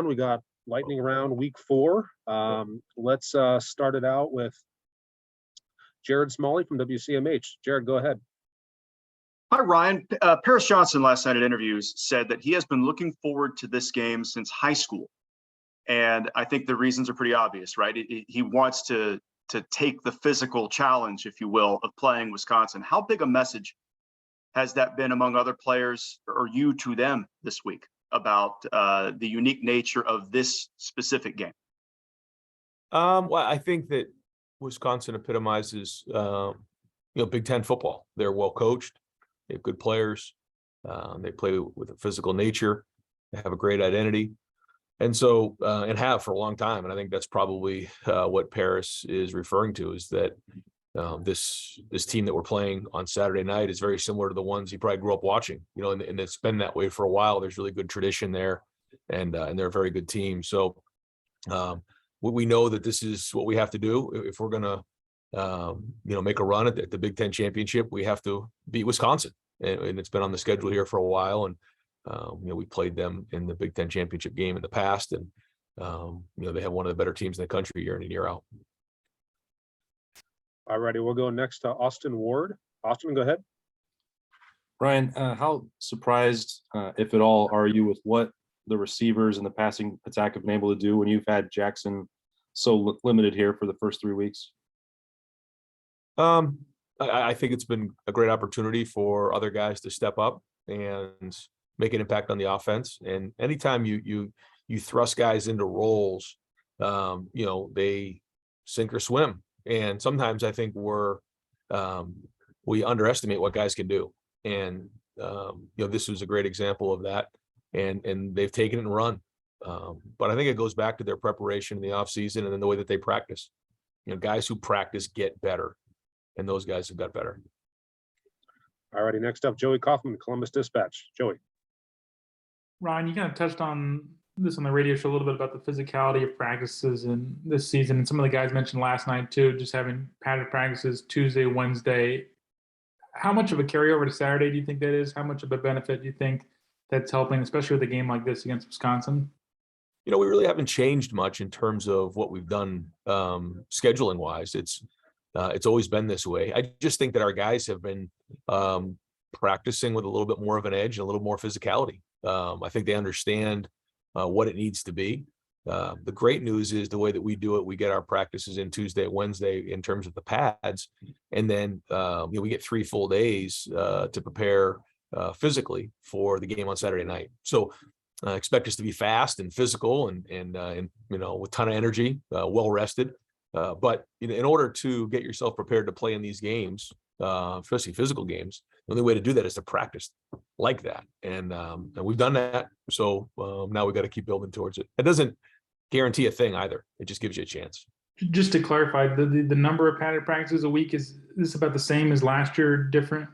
We got lightning round week 4. Let's start it out with Jared Smalley from WCMH. Jared, go ahead. Hi, Ryan. Paris Johnson last night at interviews said that he has been looking forward to this game since high school. And I think the reasons are pretty obvious, right? He wants to take the physical challenge, if you will, of playing Wisconsin. How big a message has that been among other players or you to them this week about the unique nature of this specific game? Well, I think that Wisconsin epitomizes, Big Ten football. They're well coached. They have good players. They play with a physical nature. They have a great identity. And so, and have for a long time. And I think that's probably what Paris is referring to, is that this team that we're playing on Saturday night is very similar to the ones he probably grew up watching, and it's been that way for a while. There's really good tradition there, and they're a very good team. So we know that this is what we have to do if we're going to, make a run at the Big Ten championship. We have to beat Wisconsin, and it's been on the schedule here for a while. And we played them in the Big Ten championship game in the past, and they have one of the better teams in the country year in and year out. All righty, we'll go next to Austin Ward. Austin, go ahead. Ryan, how surprised, if at all, are you with what the receivers and the passing attack have been able to do when you've had Jaxon so limited here for the first 3 weeks? I think it's been a great opportunity for other guys to step up and make an impact on the offense. And anytime you thrust guys into roles, they sink or swim. And sometimes I think we underestimate what guys can do. And this was a great example of that. And they've taken it and run. But I think it goes back to their preparation in the offseason and then the way that they practice. Guys who practice get better, and those guys have got better. All righty, next up, Joey Kaufman, Columbus Dispatch. Joey. Ryan, you kind of touched on this on the radio show a little bit about the physicality of practices in this season. And some of the guys mentioned last night too, just having padded practices Tuesday, Wednesday. How much of a carryover to Saturday do you think that is? How much of a benefit do you think that's helping, especially with a game like this against Wisconsin? We really haven't changed much in terms of what we've done scheduling wise. It's always been this way. I just think that our guys have been practicing with a little bit more of an edge and a little more physicality. I think they understand what it needs to be. The great news is the way that we do it, we get our practices in Tuesday, Wednesday in terms of the pads. And then, we get 3 full days to prepare physically for the game on Saturday night. So expect us to be fast and physical and with a ton of energy, well rested. But in order to get yourself prepared to play in these games, especially physical games, the only way to do that is to practice like that. And we've done that. So now we got to keep building towards it. It doesn't guarantee a thing either. It just gives you a chance. Just to clarify, the number of padded practices a week, is this about the same as last year, different?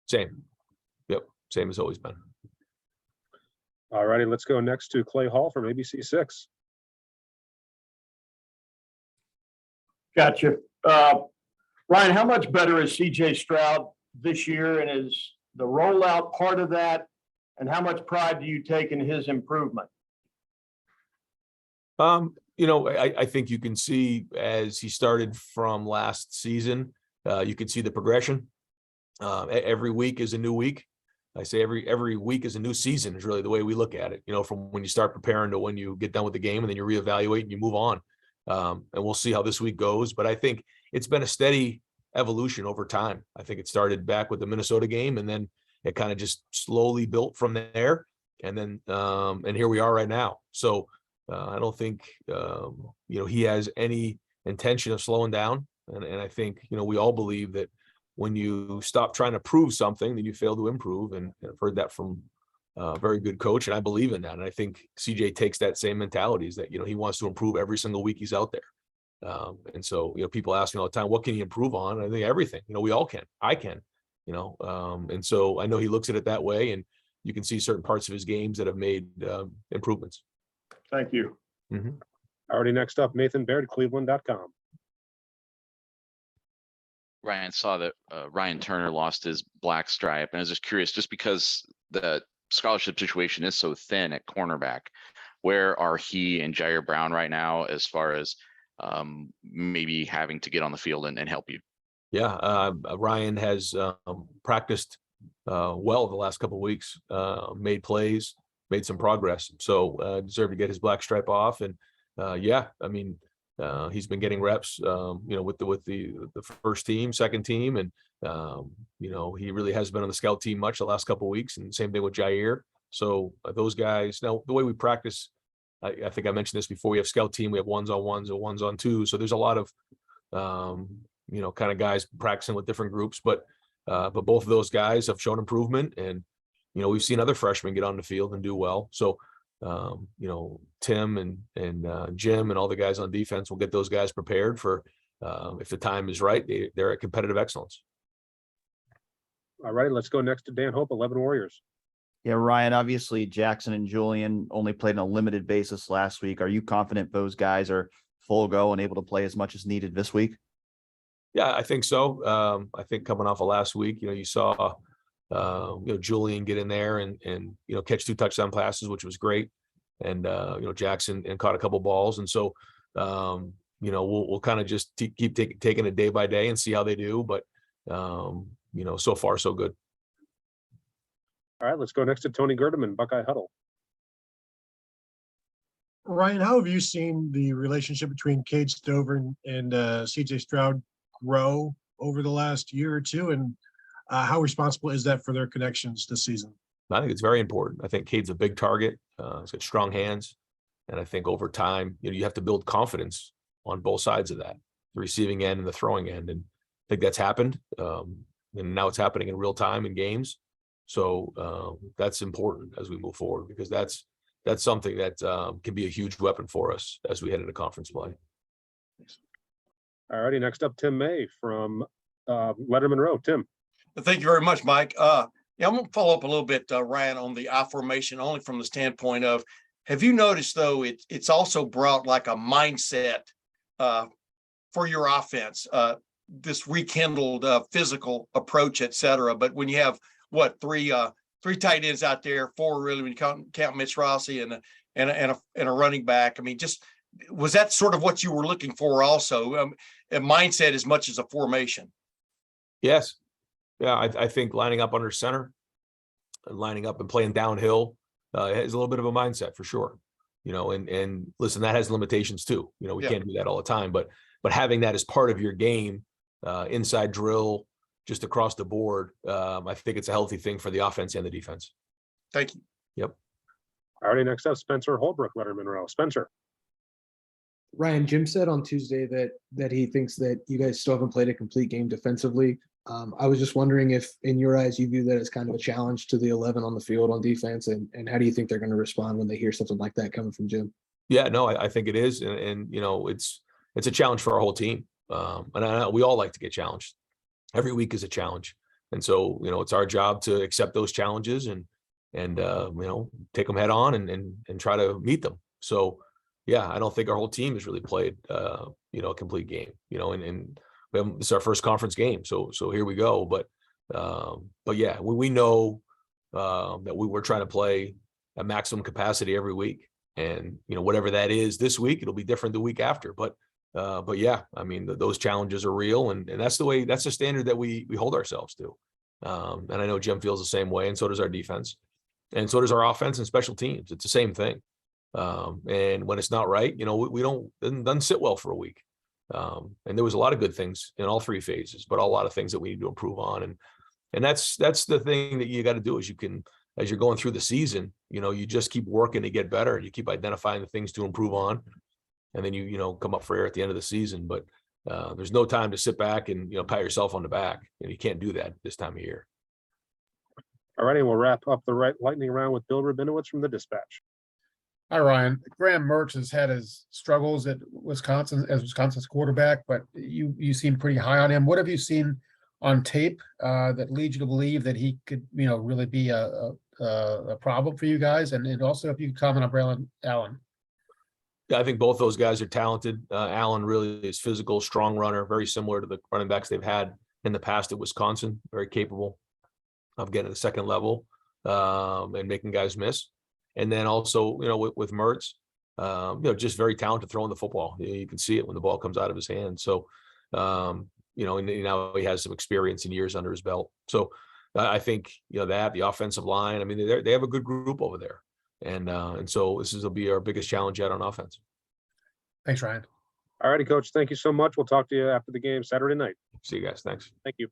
Same. Yep. Same as always been. All righty, let's go next to Clay Hall from ABC6. Gotcha. Ryan, how much better is CJ Stroud this year, and is the rollout part of that? And how much pride do you take in his improvement? I think you can see as he started from last season, you can see the progression. Every week is a new week. I say every week is a new season is really the way we look at it, from when you start preparing to when you get done with the game, and then you reevaluate and you move on. And we'll see how this week goes. But I think it's been a steady evolution over time. I think it started back with the Minnesota game, and then it kind of just slowly built from there. And then, and here we are right now. So I don't think, he has any intention of slowing down. And I think, we all believe that when you stop trying to prove something, then you fail to improve. And I've heard that from a very good coach, and I believe in that. And I think CJ takes that same mentality, is that, he wants to improve every single week he's out there. And so, people ask me all the time, what can he improve on? And I think everything, we all can, I can, and so I know he looks at it that way, and you can see certain parts of his games that have made improvements. Thank you. Mm-hmm. Already next up, Nathan Baird, Cleveland.com. Ryan, saw that Ryan Turner lost his black stripe, and I was just curious, just because the scholarship situation is so thin at cornerback, where are he and Jair Brown right now as far as maybe having to get on the field and help you? Yeah, Ryan has practiced well the last couple of weeks, made plays, made some progress. So deserved to get his black stripe off. And yeah, I mean, he's been getting reps, with the first team, second team, and he really has been on the scout team much the last couple of weeks. And same thing with Jair. So those guys. Now the way we practice, I think I mentioned this before. We have scout team, we have 1-on-1s and 1-on-2s. So there's a lot of kind of guys practicing with different groups, but both of those guys have shown improvement, and we've seen other freshmen get on the field and do well. So Tim and Jim and all the guys on defense will get those guys prepared for if the time is right. They're at competitive excellence. All right, let's go next to Dan Hope, 11 Warriors. Yeah, Ryan, obviously Jaxon and Julian only played on a limited basis last week. Are you confident those guys are full go and able to play as much as needed this week? Yeah, I think so. I think coming off of last week, you saw, Julian get in there and catch 2 touchdown passes, which was great. And, Jaxon and caught a couple balls. And so, we'll kind of just keep taking it day by day and see how they do. But, so far, so good. All right, let's go next to Tony Gerdeman, Buckeye Huddle. Ryan, how have you seen the relationship between Cade Stover and CJ Stroud grow over the last year or two? And how responsible is that for their connections this season? I think it's very important. I think Cade's a big target. He's got strong hands. And I think over time, you have to build confidence on both sides of that, the receiving end and the throwing end. And I think that's happened. And now it's happening in real time in games. So that's important as we move forward, because that's something that can be a huge weapon for us as we head into conference play. All righty, next up, Tim May from Letterman Row. Tim. Thank you very much, Mike. I'm going to follow up a little bit, Ryan, on the I formation, only from the standpoint of, have you noticed, though, it's also brought like a mindset for your offense, this rekindled physical approach, et cetera. But when you have, three tight ends out there, 4 really, when you count Mitch Rossi and a running back. I mean, just was that sort of what you were looking for also, a mindset as much as a formation? Yes. Yeah, I think lining up under center and lining up and playing downhill is a little bit of a mindset for sure. And listen, that has limitations too. We can't do that all the time, but having that as part of your game, inside drill, just across the board, I think it's a healthy thing for the offense and the defense. Thank you. Yep. All righty, next up, Spencer Holbrook, Letterman Row. Spencer. Ryan, Jim said on Tuesday that he thinks that you guys still haven't played a complete game defensively. I was just wondering if, in your eyes, you view that as kind of a challenge to the 11 on the field on defense, and how do you think they're going to respond when they hear something like that coming from Jim? Yeah, no, I think it is, and it's a challenge for our whole team, and we all like to get challenged. Every week is a challenge, and so it's our job to accept those challenges and take them head on and try to meet them. So yeah, I don't think our whole team has really played a complete game. And this is our first conference game, so here we go. But yeah, we know that we're trying to play at maximum capacity every week, and whatever that is this week, it'll be different the week after. But yeah, I mean, those challenges are real, and that's the standard that we hold ourselves to. And I know Jim feels the same way, and so does our defense, and so does our offense and special teams. It's the same thing. And when it's not right, we doesn't sit well for a week. And there was a lot of good things in all 3 phases, but a lot of things that we need to improve on. And that's the thing that you got to do is as you're going through the season, you just keep working to get better, and you keep identifying the things to improve on. And then you come up for air at the end of the season, but there's no time to sit back and pat yourself on the back. You can't do that this time of year. All righty, we'll wrap up the lightning round with Bill Rabinowitz from the Dispatch. Hi, Ryan. Graham Mertz has had his struggles at Wisconsin's quarterback, but you seem pretty high on him. What have you seen on tape that leads you to believe that he could, really be a problem for you guys? And also, if you could comment on Braylon Allen. Yeah, I think both those guys are talented. Allen really is physical, strong runner, very similar to the running backs they've had in the past at Wisconsin. Very capable of getting to the second level and making guys miss. And then also, with Mertz, just very talented throwing the football. You can see it when the ball comes out of his hand. So, and now he has some experience and years under his belt. So I think, that the offensive line, I mean, they have a good group over there. And so will be our biggest challenge yet on offense. Thanks, Ryan. All righty, coach. Thank you so much. We'll talk to you after the game Saturday night. See you guys. Thanks. Thank you.